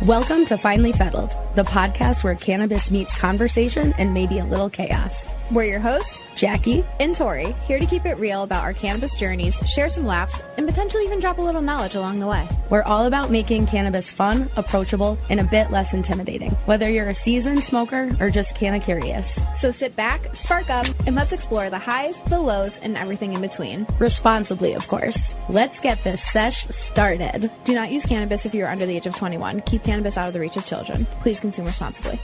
Welcome to Finally Fettled, the podcast where cannabis meets conversation and maybe a little chaos. We're your hosts, Jackie and Tori, here to keep it real about our cannabis journeys, share some laughs, and potentially even drop a little knowledge along the way. We're all about making cannabis fun, approachable, and a bit less intimidating, whether you're a seasoned smoker or just kinda curious. So sit back, spark up, and let's explore the highs, the lows, and everything in between. Responsibly, of course. Let's get this sesh started. Do not use cannabis if you are under the age of 21. Keep cannabis out of the reach of children. Please consume responsibly.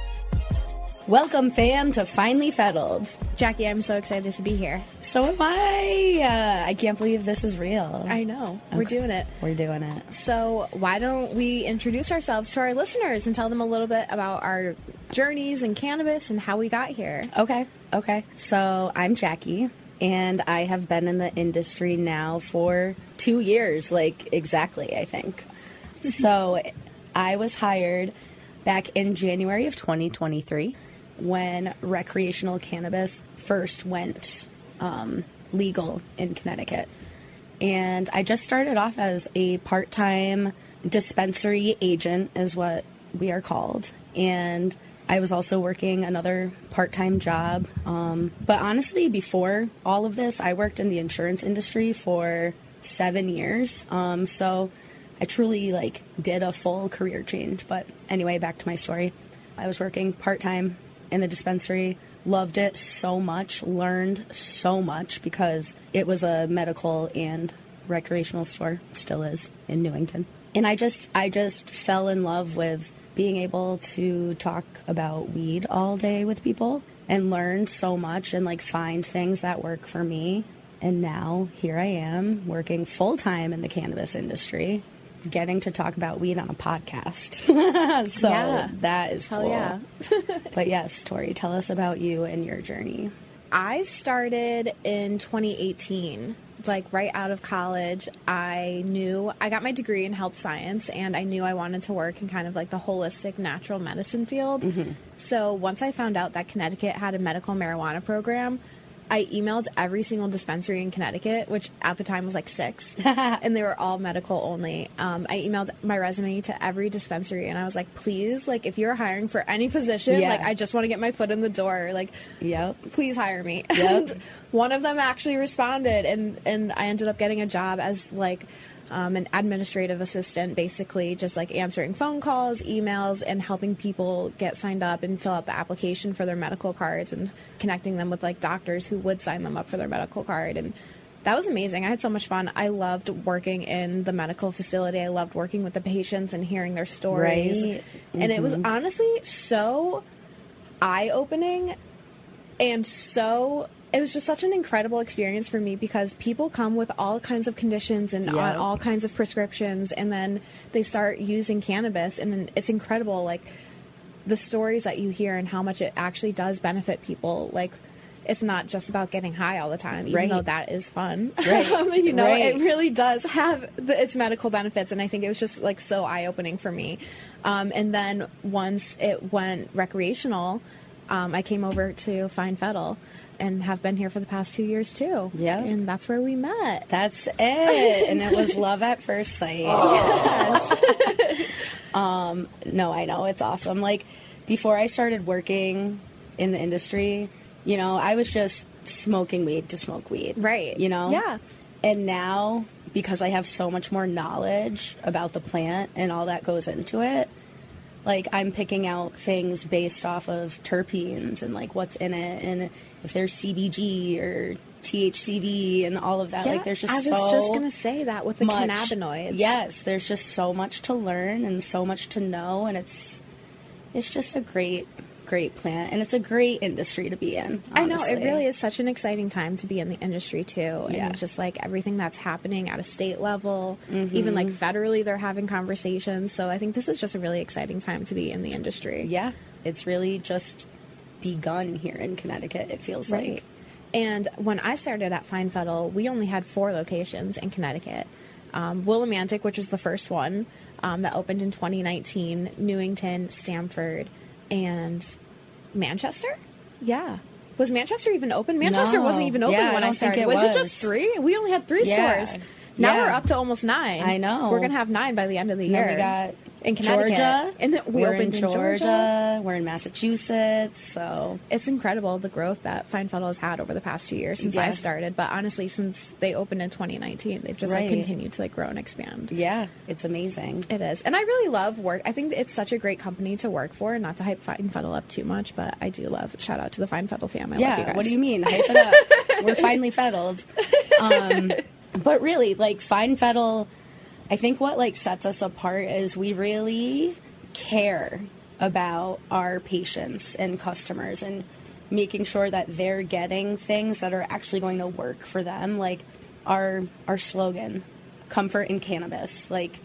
Welcome, fam, to Finally Fettled. Jackie, I'm so excited to be here. So am I. I can't believe this is real. I know. Okay. We're doing it. We're doing it. So why don't we introduce ourselves to our listeners and tell them a little bit about our journeys in cannabis and how we got here. Okay. So I'm Jackie, and I have been in the industry now for 2 years, exactly, I think. So I was hired back in January of 2023 when recreational cannabis first went legal in Connecticut. And I just started off as a part-time dispensary agent is what we are called. And I was also working another part-time job. But honestly, before all of this, I worked in the insurance industry for 7 years. So I truly did a full career change. But anyway, back to my story. I was working part-time in the dispensary, loved it so much, learned so much because it was a medical and recreational store, still is, in Newington. And I just fell in love with being able to talk about weed all day with people and learn so much and find things that work for me. And now here I am working full-time in the cannabis industry, getting to talk about weed on a podcast. So yeah, that is cool. Hell yeah. But yes, Tori, tell us about you and your journey. I started in 2018, right out of college. I got my degree in health science, and I knew I wanted to work in kind of the holistic natural medicine field. Mm-hmm. So once I found out that Connecticut had a medical marijuana program, I emailed every single dispensary in Connecticut, which at the time was 6, and they were all medical only. I emailed my resume to every dispensary, and I was like, please, if you're hiring for any position, I just want to get my foot in the door. Yep. Please hire me. Yep. And one of them actually responded, and I ended up getting a job as an administrative assistant, basically just answering phone calls, emails, and helping people get signed up and fill out the application for their medical cards and connecting them with doctors who would sign them up for their medical card. And that was amazing. I had so much fun. I loved working in the medical facility. I loved working with the patients and hearing their stories. Right. Mm-hmm. And it was honestly so eye-opening and it was just such an incredible experience for me because people come with all kinds of conditions and on all kinds of prescriptions, and then they start using cannabis, and it's incredible, the stories that you hear and how much it actually does benefit people. It's not just about getting high all the time, even though that is fun. Right. It really does have its medical benefits, and I think it was just so eye-opening for me. And then once it went recreational, I came over to find Fettled. And have been here for the past 2 years, too. Yeah. And that's where we met. That's it. And it was love at first sight. Yes. No, I know. It's awesome. Before I started working in the industry, I was just smoking weed to smoke weed. Right. Yeah. And now, because I have so much more knowledge about the plant and all that goes into it, I'm picking out things based off of terpenes and what's in it, and if there's CBG or THCV and all of that. Yeah, There's just I was just gonna say that with the cannabinoids. Yes, there's just so much to learn and so much to know, and it's just a great plant, and it's a great industry to be in, honestly. I know, it really is such an exciting time to be in the industry too. And just everything that's happening at a state level, even federally, they're having conversations. So I think this is just a really exciting time to be in the industry. Yeah, it's really just begun here in Connecticut, it feels like. And when I started at Find Fettled, we only had 4 locations in Connecticut. Willimantic, which was the first one that opened in 2019, Newington, Stamford, and Manchester? Yeah. Was Manchester even open? Manchester wasn't even open when I started. Was it just 3? We only had 3 stores. Now Yeah. we're up to almost 9. I know. We're going to have 9 by the end of the And year. then we got in Connecticut. Georgia. And then we We're opened in in Georgia. We're in Massachusetts. So It's incredible the growth that Fine Fettled has had over the past 2 years since Yeah. I started. But honestly, since they opened in 2019, they've just like Right. continued to like grow and expand. yeah, it's amazing. It is. And I really love work. I think it's such a great company to work for, and not to hype Fine Fettled up too much, but I do love, shout out to the Fine Fettled fam. I love you Yeah, guys. what do you mean? Hype it up. We're finally fettled. But really, like, Fine Fettle, I think what, like, sets us apart is we really care about our patients and customers and making sure that they're getting things that are actually going to work for them. Like, our slogan, comfort in cannabis, like,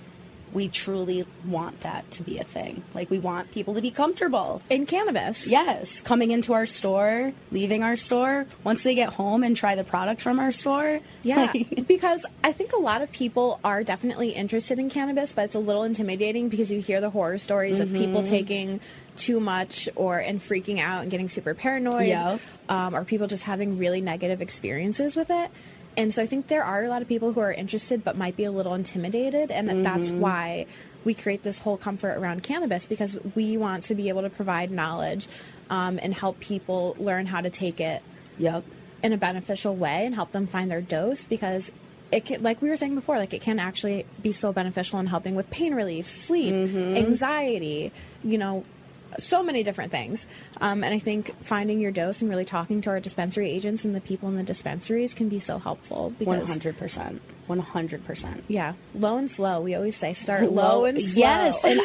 we truly want that to be a thing. Like, we want people to be comfortable. In cannabis. Yes, coming into our store, leaving our store, once they get home and try the product from our store. Yeah, like- because I think a lot of people are definitely interested in cannabis, but it's a little intimidating because you hear the horror stories of people taking too much and freaking out and getting super paranoid, Yep. Or people just having really negative experiences with it. And so I think there are a lot of people who are interested but might be a little intimidated, and that's why we create this whole comfort around cannabis, because we want to be able to provide knowledge and help people learn how to take it Yep. in a beneficial way and help them find their dose, because it can, like we were saying before, like it can actually be so beneficial in helping with pain relief, sleep, anxiety, so many different things. And I think finding your dose and really talking to our dispensary agents and the people in the dispensaries can be so helpful, because 100%. 100%. yeah, low and slow. We always say start low and slow. Yes, and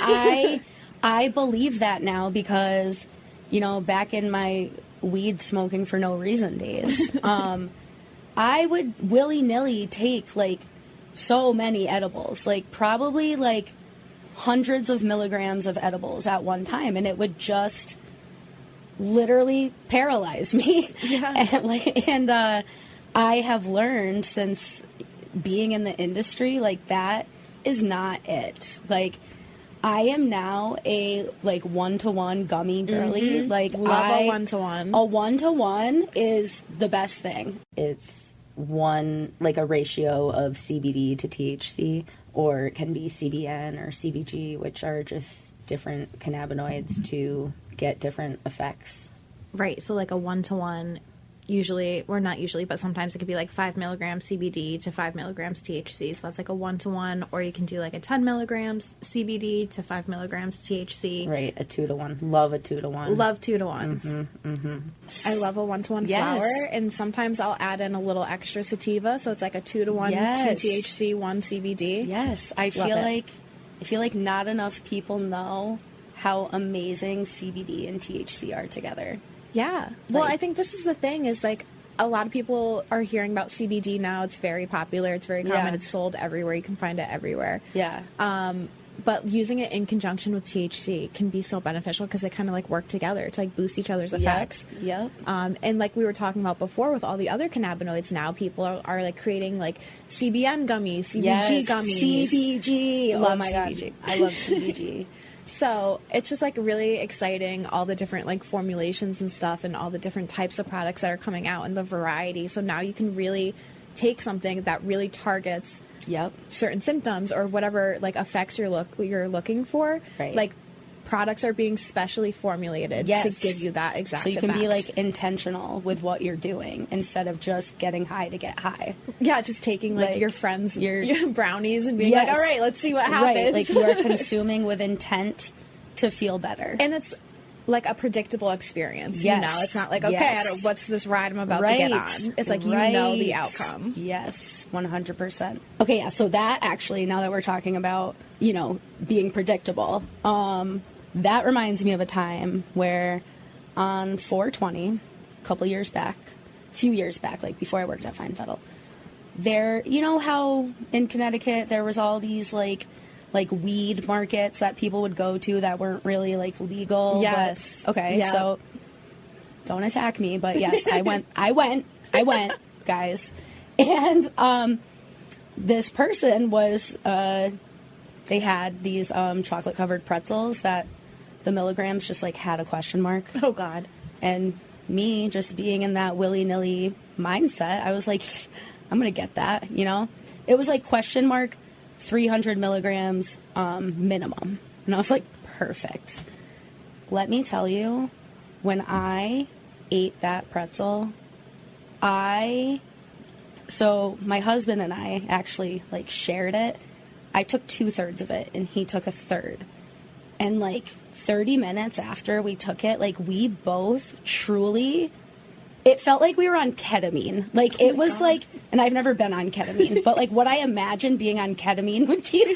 I believe that now because, back in my weed smoking for no reason days, I would willy-nilly take, like, so many edibles, like, probably, like, hundreds of milligrams of edibles at one time, and it would just literally paralyze me. Yeah. and I have learned since being in the industry, like, that is not it. Like, I am now a, like, one-to-one gummy girly. Like, Love a one-to-one. A one-to-one is the best thing. It's one, like, a ratio of CBD to THC, or it can be CBN or CBG, which are just different cannabinoids to get different effects. Right. So like a 1-to-1, usually, or not usually, but sometimes it could be like 5 milligrams CBD to 5 milligrams THC. So that's like a 1-to-1, or you can do like a 10 milligrams CBD to 5 milligrams THC. Right. A 2-to-1. Love a 2-to-1. Love 2-to-1s. I love a 1-to-1 Yes. flower, and sometimes I'll add in a little extra sativa, so it's like a 2-to-1, Yes. 2 THC, 1 CBD. Yes. I feel like not enough people know how amazing CBD and THC are together. Yeah. Well, Like- I think this is the thing, is like a lot of people are hearing about CBD now. It's very popular. It's very common. Yeah. It's sold everywhere. You can find it everywhere. Yeah. But using it in conjunction with THC can be so beneficial because they kind of like work together to like boost each other's effects. Yep. And like we were talking about before with all the other cannabinoids now, people are like creating like CBN gummies, CBG Yes. gummies. CBG. Oh Love my CBG. God. I love CBG. So it's just like really exciting, all the different like formulations and stuff and all the different types of products that are coming out and the variety. So now you can really take something that really targets Yep. certain symptoms or whatever like effects you're looking for. Right. Like products are being specially formulated Yes. to give you that exact So you can be effect. like intentional with what you're doing instead of just getting high to get high. Yeah, just taking like, Like, your friends' your- your brownies and being Yes. like, all right, let's see what Right. happens. Like you are consuming with intent to feel better. And it's like a predictable experience. Yes. You know, it's not like, okay, Yes. what's this ride I'm about to get on? It's like, you know the Right. outcome. Yes, 100%. Okay, yeah, so that actually, now that we're talking about, being predictable, that reminds me of a time where on 420, a few years back, like before I worked at Fine Fettled, there, you know how in Connecticut there was all these like weed markets that people would go to that weren't really like legal. but- Yes. okay. Yep. So don't attack me, but yes, I went, guys. And, this person was, they had these, chocolate covered pretzels that the milligrams just like had a question mark. Oh, God. And me just being in that willy-nilly mindset, I was like, I'm going to get that, it was like question mark 300 milligrams minimum. And I was like, perfect. Let me tell you, when I ate that pretzel, so my husband and I actually like shared it. I took 2/3 of it and he took 1/3. And like 30 minutes after we took it, like we both truly, it felt like we were on ketamine. Like it was like, and I've never been on ketamine, but like what I imagined being on ketamine would be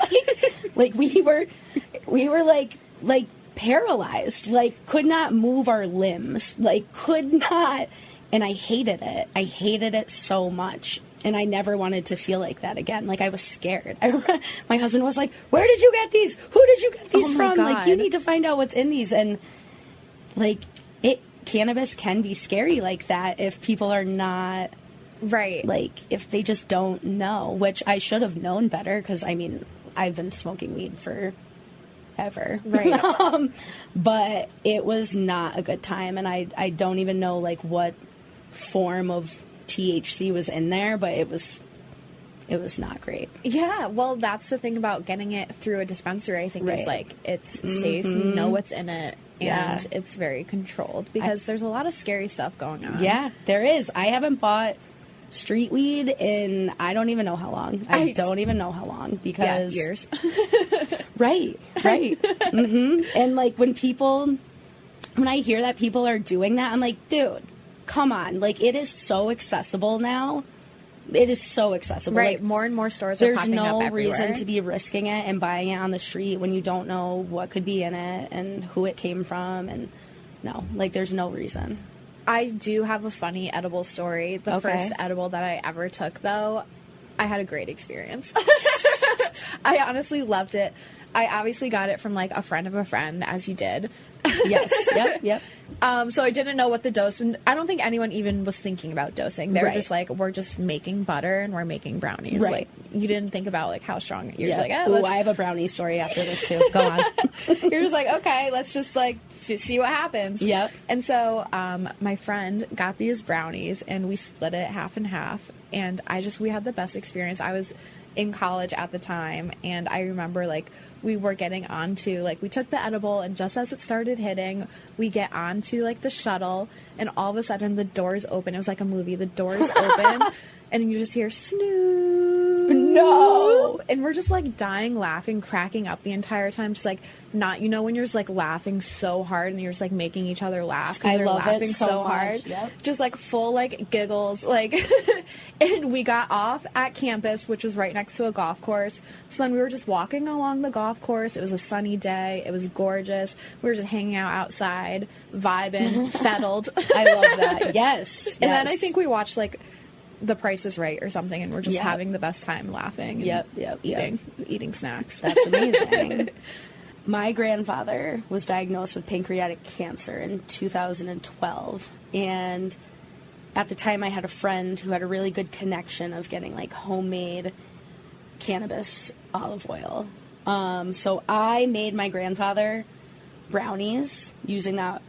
like we were like paralyzed, like could not move our limbs, like could not. And I hated it. I hated it so much. And I never wanted to feel like that again. Like I was scared. My husband was like, where did you get these? Who did you get these from? God. Like you need to find out what's in these. And like cannabis can be scary like that if people are not right. Like if they just don't know, which I should have known better because I mean, I've been smoking weed for ever. Right. But it was not a good time. And I don't even know like what form of THC was in there, but it was not great. Yeah, well, that's the thing about getting it through a dispensary, I think, is like it's safe, you know what's in it, and it's very controlled because there's a lot of scary stuff going on. Yeah, there is. I haven't bought street weed in I don't even know how long. I don't even know how long because years. Right. And like when I hear that people are doing that, I'm like, dude, come on. Like it is so accessible now. It is so accessible. Right. Like, more and more stores are popping up everywhere. There's no reason to be risking it and buying it on the street when you don't know what could be in it and who it came from. And no, like there's no reason. I do have a funny edible story. The first edible that I ever took, though, I had a great experience. I honestly loved it. I obviously got it from like a friend of a friend, as you did. Yes. Yep. So I didn't know what the dose. I don't think anyone even was thinking about dosing. They were just like, we're just making butter and we're making brownies. Right. Like you didn't think about like how strong. You're just like, oh, I have a brownie story after this too. Go on. You're just like, okay, let's just like see what happens. Yep. And so my friend got these brownies and we split it half and half. And we had the best experience. I was in college at the time, and I remember like we were getting onto like we took the edible, and just as it started hitting, we get onto like the shuttle, and all of a sudden the doors open. It was like a movie. The doors open, and you just hear snoo. No. And we're just like dying laughing, cracking up the entire time, just like not, you know, when you're just like laughing so hard and you're just like making each other laugh because they're laughing so hard. Yep. Just like full like giggles, like. And we got off at campus, which was right next to a golf course. So then we were just walking along the golf course. It was a sunny day. It was gorgeous. We were just hanging out outside, vibing, fettled. I love that. Yes. And then I think we watched like The Price is Right or something, and we're just having the best time laughing and eating snacks. That's amazing. My grandfather was diagnosed with pancreatic cancer in 2012, and at the time I had a friend who had a really good connection of getting like homemade cannabis olive oil. So I made my grandfather brownies using that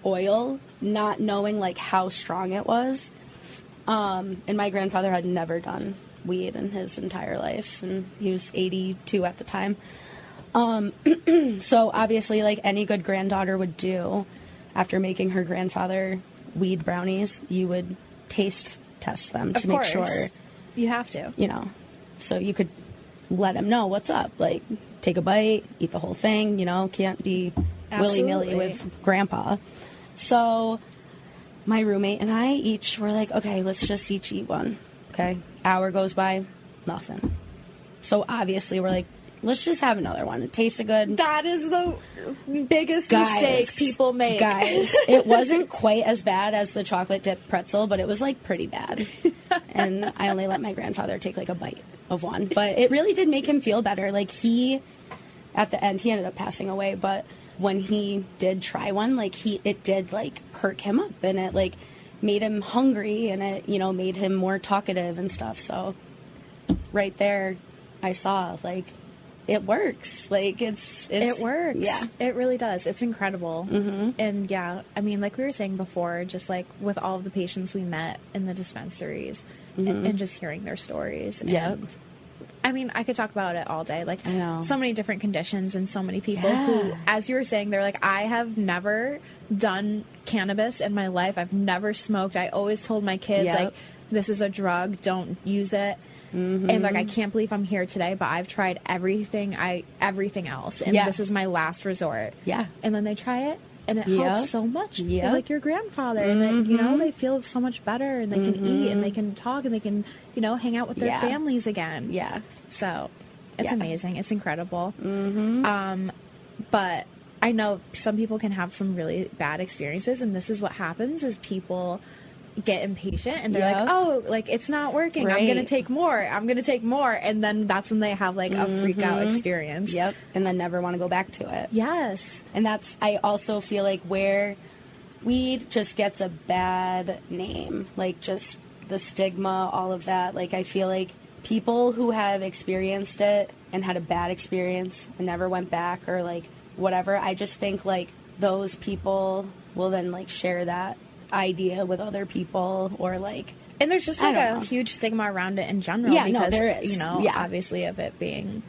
oil, not knowing like how strong it was. And my grandfather had never done weed in his entire life, and he was 82 at the time. So obviously, like any good granddaughter would do, after making her grandfather weed brownies, you would taste test them to make sure. You have to. You know, so you could let him know what's up. Like, take a bite, eat the whole thing, you know, can't be willy-nilly with grandpa. So my roommate and I each were like, okay, let's just each eat one. Okay. Hour goes by, nothing. So obviously we're like, let's just have another one. It tasted good. That is the biggest mistake people make. Guys, it wasn't quite as bad as the chocolate dip pretzel, but it was like pretty bad. And I only let my grandfather take like a bite of one. But it really did make him feel better. Like at the end, he ended up passing away. But when he did try one, like it did like perk him up, and it like made him hungry, and it, you know, made him more talkative and stuff. So right there, I saw like, it works. Like it works. Yeah, it really does. It's incredible. Mm-hmm. And yeah, I mean, like we were saying before, just like with all of the patients we met in the dispensaries, and just hearing their stories. Yeah. And I mean, I could talk about it all day. Like, I know. so many different conditions and so many people who, as you were saying, they're like, I have never done cannabis in my life. I've never smoked. I always told my kids, like, this is a drug. Don't use it. And like, I can't believe I'm here today, but I've tried everything else, and this is my last resort. Yeah. And then they try it, and it helps so much. Yeah. Like your grandfather, and then, you know, they feel so much better, and they can eat, and they can talk, and they can, you know, hang out with their families again. Yeah. So it's amazing. It's incredible. But I know some people can have some really bad experiences, and this is what happens: is people get impatient and they're like, oh, like, it's not working. I'm gonna take more, and then that's when they have like a freak out experience. And then never want to go back to it. And that's, I also feel like, where weed just gets a bad name, like just the stigma, all of that. Like, I feel like people who have experienced it and had a bad experience and never went back, or like whatever, I just think like those people will then like share that idea with other people, or like, and there's just like a huge stigma around it in general. Because, there is, you know, obviously of it being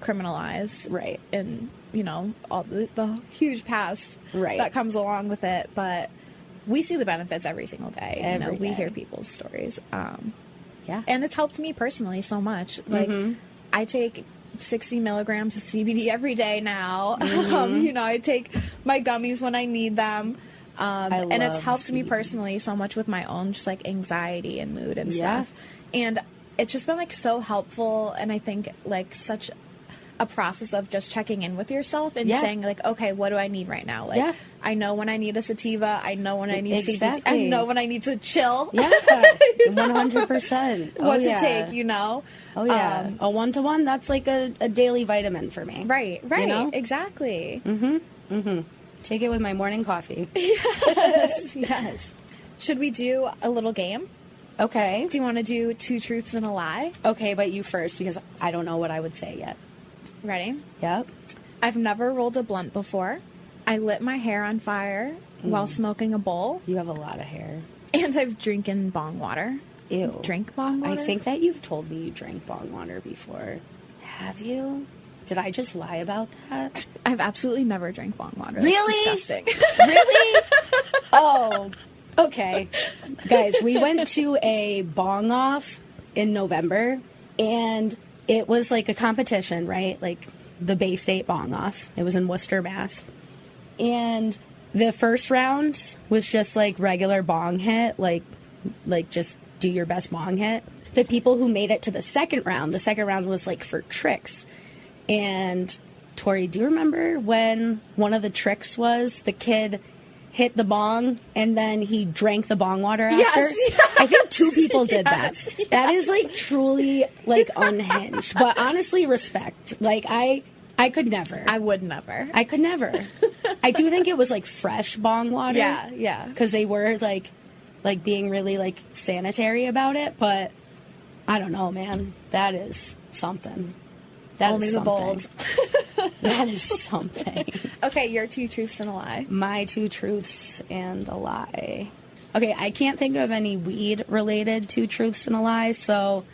criminalized, right, and you know, all the huge past that comes along with it. But we see the benefits every single day. We hear people's stories. And it's helped me personally so much. Like, I take 60 milligrams of CBD every day now. You know, I take my gummies when I need them. And it's helped me personally so much with my own just like anxiety and mood and stuff. And it's just been like so helpful. And I think like such a process of just checking in with yourself and saying like, okay, what do I need right now? Like, I know when I need a sativa. I know when I need CBD. I know when I need to chill. 100%. What to take, you know? A 1-to-1, that's like a daily vitamin for me. Right. You know? Exactly. Take it with my morning coffee. Yes. Should we do a little game? Okay. Do you want to do 2 truths and a lie? Okay, but you first, because I don't know what I would say yet. Ready? Yep. I've never rolled a blunt before. I lit my hair on fire while smoking a bowl. You have a lot of hair. And I've drinking bong water. Ew. Drink bong water? I think that you've told me you drank bong water before. Have you? Did I just lie about that? I've absolutely never drank bong water. Really? That's disgusting. Really? Oh, okay. Guys, we went to a bong off in November, and it was like a competition, right? Like the Bay State bong off. It was in Worcester, Mass. And the first round was just like regular bong hit, like just do your best bong hit. The people who made it to the second round was like for tricks. And Tori, do you remember when one of the tricks was the kid hit the bong and then he drank the bong water after? Yes, I think 2 people did that. Yes. That is like truly like unhinged. But honestly, respect. Like I could never. I would never. I could never. I do think it was like fresh bong water. Yeah. Because they were like being really like sanitary about it. But I don't know, man. That is something. That Only is the something. bold. That is something. Okay, your 2 truths and a lie. My 2 truths and a lie. Okay, I can't think of any weed-related 2 truths and a lie, so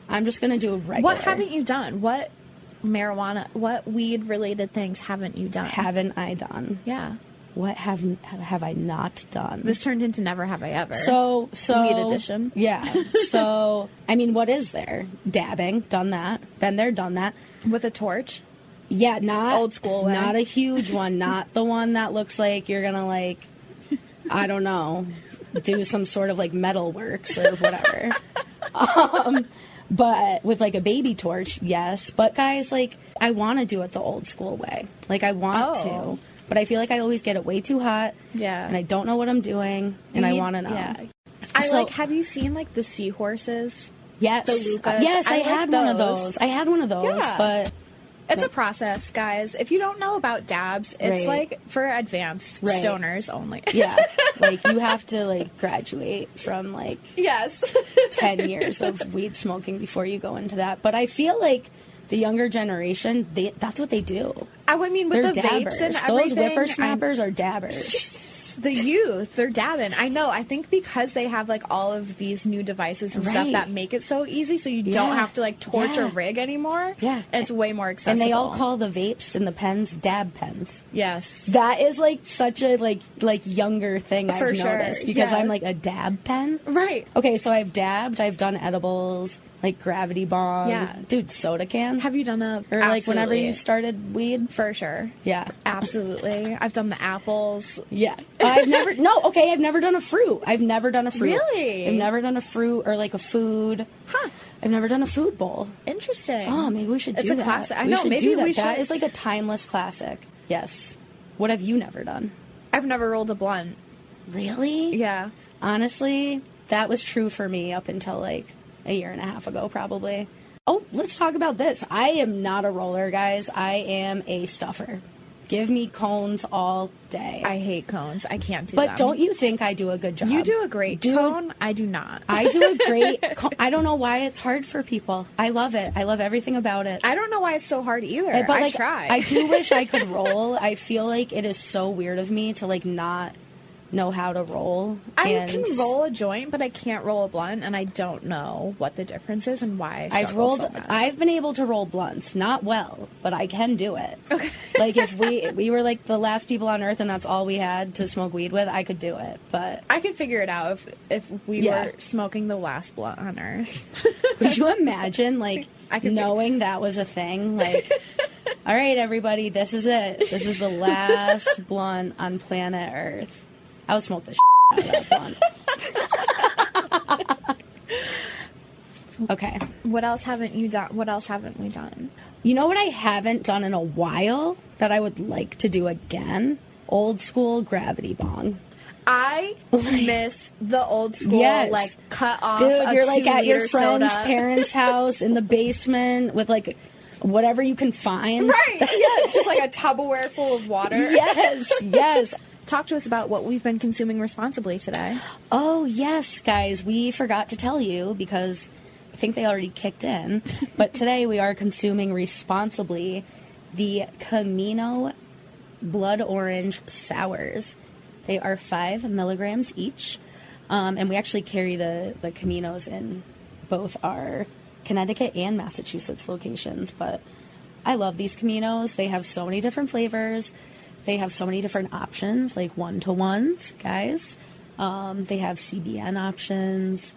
I'm just going to do a regular. What haven't you done? What weed-related things haven't you done? Haven't I done? Yeah. What have I not done? This turned into Never Have I Ever. So Weed edition. Yeah. So, I mean, what is there? Dabbing, done that. Been there, done that. With a torch? Yeah, not old school way. Not a huge one. Not the one that looks like you're gonna like, I don't know, do some sort of like metal works or whatever. But with like a baby torch, yes. But guys, like, I want to do it the old school way. Like, I want to. But I feel like I always get it way too hot. Yeah. And I don't know what I'm doing. And I want to know. Yeah. Have you seen like the seahorses? Yes. The Lucas? Yes, I had one of those. I had one of those, but it's a process, guys. If you don't know about dabs, it's like for advanced stoners only. Yeah. Like, you have to like graduate from like 10 years of weed smoking before you go into that. But I feel like the younger generation, that's what they do. I mean, with they're the dabbers. vapes and everything. Those whippersnappers are dabbers. The youth, they're dabbing. I know. I think because they have like all of these new devices and stuff that make it so easy, so you don't have to like torch a rig anymore. Yeah, and it's way more accessible. And they all call the vapes and the pens dab pens. Yes, that is like such a like younger thing I've noticed because I'm like a dab pen. Right. Okay, so I've dabbed. I've done edibles, like gravity bomb. Yeah, dude, soda can. Have you done a or like whenever you started weed? For sure. Yeah, absolutely. I've done the apples. Yeah, I've never done a fruit. I've never done a fruit. Really? I've never done a fruit or like a food. Huh. I've never done a food bowl. Interesting. Oh, maybe we should do that. It's a classic. I know, maybe we should. That is like a timeless classic. Yes. What have you never done? I've never rolled a blunt. Really? Yeah. Honestly, that was true for me up until like a year and a half ago, probably. Oh, let's talk about this. I am not a roller, guys. I am a stuffer. Give me cones all day. I hate cones. I can't do them. But don't you think I do a good job? You do a great cone. I do not. I do a great I don't know why it's hard for people. I love it. I love everything about it. I don't know why it's so hard either. But I try. I do wish I could roll. I feel like it is so weird of me to like not know how to roll. I can roll a joint, but I can't roll a blunt, and I don't know what the difference is and why I struggle so much. I've been able to roll blunts, not well, but I can do it. Okay. Like if we were like the last people on earth and that's all we had to smoke weed with, I could do it. But I could figure it out if we were smoking the last blunt on earth. Would you imagine like knowing that was a thing? Like, all right, everybody, this is it. This is the last blunt on planet Earth. I would smoke the out of that blunt. Okay. What else haven't you done? What else haven't we done? You know what I haven't done in a while that I would like to do again? Old school gravity bong. I miss the old school, like cut off. Dude, you're like at your friend's soda. Parents' house in the basement with like whatever you can find. Right. Yeah. Just like a Tupperware full of water. Yes. Yes. Talk to us about what we've been consuming responsibly today. Oh, yes, guys. We forgot to tell you because I think they already kicked in. But today we are consuming responsibly the Camino Blood Orange Sours. They are 5 milligrams each. And we actually carry the Caminos in both our Connecticut and Massachusetts locations. But I love these Caminos. They have so many different flavors. They have so many different options, like 1-to-1s, guys. They have CBN options.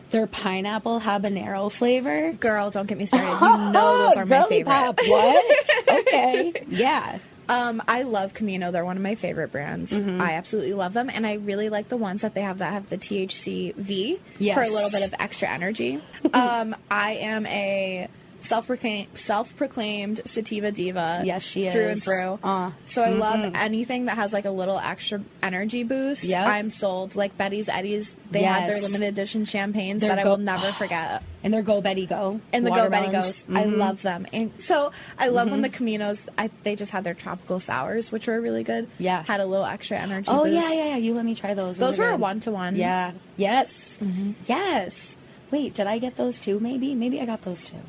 Their pineapple habanero flavor. Girl, don't get me started. You know those are my favorite. Pop, what? Okay. Yeah. I love Camino. They're one of my favorite brands. Mm-hmm. I absolutely love them. And I really like the ones that have the THC V for a little bit of extra energy. I am a self-proclaimed sativa diva. Yes, she is. Through and through. So I love anything that has like a little extra energy boost. Yep. I'm sold. Like Betty's Eddies, they had their limited edition champagnes that I will never forget. And their Go Betty Go. And the Go Betty Goes. Mm-hmm. I love them. And so I love when the Caminos, they just had their tropical sours, which were really good. Yeah. Had a little extra energy boost. Yeah. You let me try those. Those were a 1-to-1. Yeah. Yes. Mm-hmm. Yes. Wait, did I get those too? Maybe I got those too.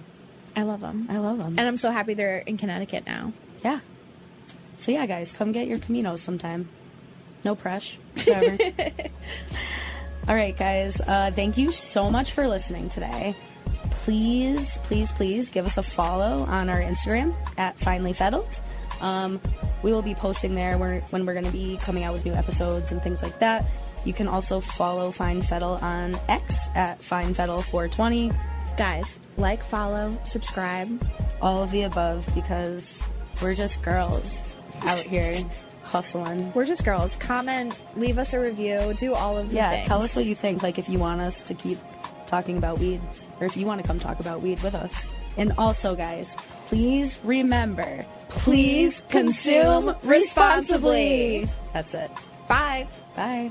I love them. And I'm so happy they're in Connecticut now. Yeah. So yeah, guys, come get your Caminos sometime. No pressure. Whatever. All right, guys. Thank you so much for listening today. Please give us a follow on our Instagram at Finally Fettled. We will be posting there when we're going to be coming out with new episodes and things like that. You can also follow Find Fettle on X at FindFettle420. Guys, like, follow, subscribe. All of the above, because we're just girls out here hustling. We're just girls. Comment, leave us a review, do all of the things. Yeah, tell us what you think, like if you want us to keep talking about weed, or if you want to come talk about weed with us. And also, guys, please remember, please consume responsibly. That's it. Bye. Bye.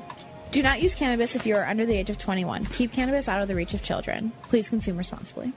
Do not use cannabis if you are under the age of 21. Keep cannabis out of the reach of children. Please consume responsibly.